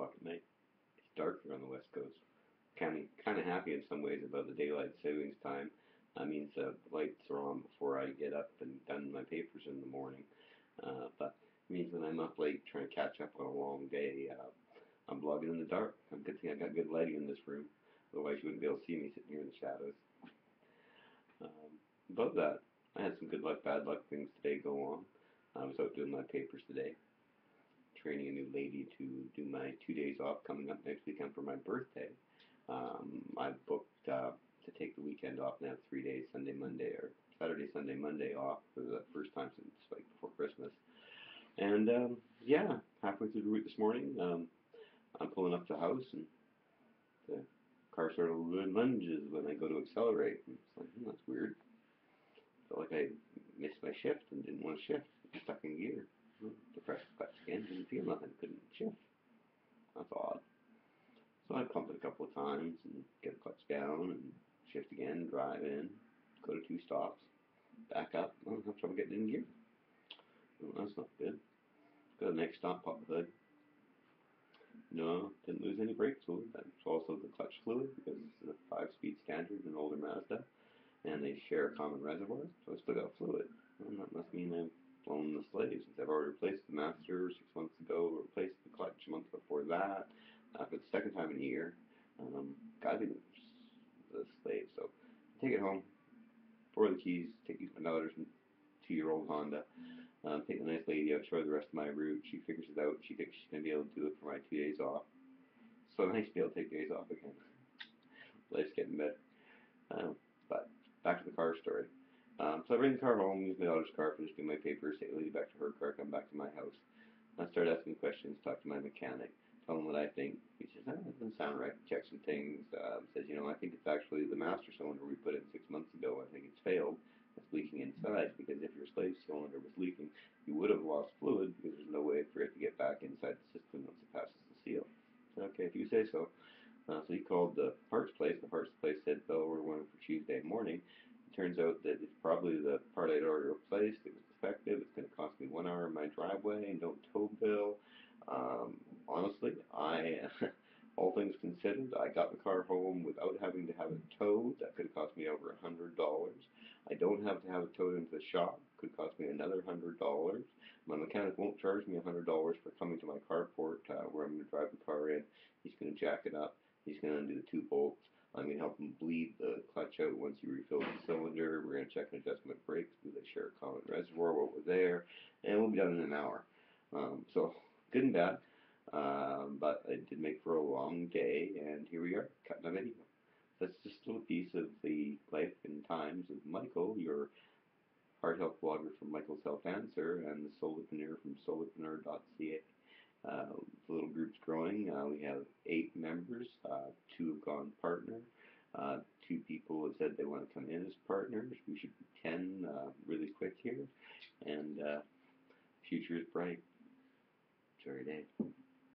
o'clock at night. It's dark here on the West Coast. Kind of happy in some ways about the daylight savings time. That means the lights are on before I get up and done my papers in the morning. But it means when I'm up late trying to catch up on a long day, I'm blogging in the dark. Good thing I got good lighting in this room. Otherwise you wouldn't be able to see me sitting here in the shadows. Above that, I had some good luck, bad luck things today go on. I was out doing my papers today, training a new lady to do my 2 days off coming up next weekend for my birthday. I booked to take the weekend off and have 3 days, Sunday, Monday, or Saturday, Sunday, Monday off for the first time since like before Christmas. And yeah, halfway through the route this morning, I'm pulling up to the house and the car started doing lunges when I go to accelerate. And it's like, that's weird. Felt like I missed my shift and didn't want to shift. Stuck in gear. Depressed the clutch again, didn't feel nothing, couldn't shift. That's odd. So I pumped it a couple of times and get the clutch down and shift again, drive in, go to 2 stops, back up. I don't have trouble getting in gear. Well, that's not good. Go to the next stop, pop the hood. No, didn't lose any brake fluid. That's also the clutch fluid because it's a 5-speed standard, an older Mazda, and they share a common reservoir, so I still got fluid. Well, that must mean I've blown the slave since I've already replaced the master 6 months ago, replaced the clutch a month before that, for the second time in a year. Gotta be the slave, so take it home, borrow the keys, take these my daughter's 2-year-old Honda, take the nice lady out, show her the rest of my route. She figures it out. She thinks she's going to be able to do it for my 2 days off. So nice to be able to take days off again. Life's getting better. But back to the car story. So I bring the car home, use my daughter's car, finish doing my papers, take the lady back to her car, come back to my house. I start asking questions, talk to my mechanic, tell him what I think. He says, that doesn't sound right. Check some things. Says, I think it's actually the master cylinder we put in 6 months ago. I think it's failed. It's leaking inside, because if your slave cylinder was leaking, you would have lost fluid because there's no way for it to get back inside the system once it passes the seal. I said, okay, if you say so. So he called the parts place. The parts place said, "Bill, we're going for Tuesday morning." It turns out that it's probably the part I'd already replaced. It was defective. It's going to cost me 1 hour in my driveway and don't tow bill. Honestly, all things considered, I got the car home without having to have it towed. That could have cost me over $100. I don't have to have it towed into the shop. Could cost me another $100. My mechanic won't charge me $100 for coming to my carport where I'm going to drive the car in. He's going to jack it up. He's going to undo the 2 bolts. I'm going to help him bleed the clutch out once he refills the cylinder. We're going to check an adjustment of brakes. Do they share a common reservoir? What was there? And we'll be done in an hour. So good and bad. But it did make for a long day, and here we are, cutting a video. That's just a little piece of the life and times of Michael, your heart health blogger from Michael's Health Answer, and the Solopreneur from SolarPreneur.ca. The little group's growing. We have 8 members. 2 have gone partner. 2 people have said they want to come in as partners. We should be 10 really quick here. And future is bright. It's every day.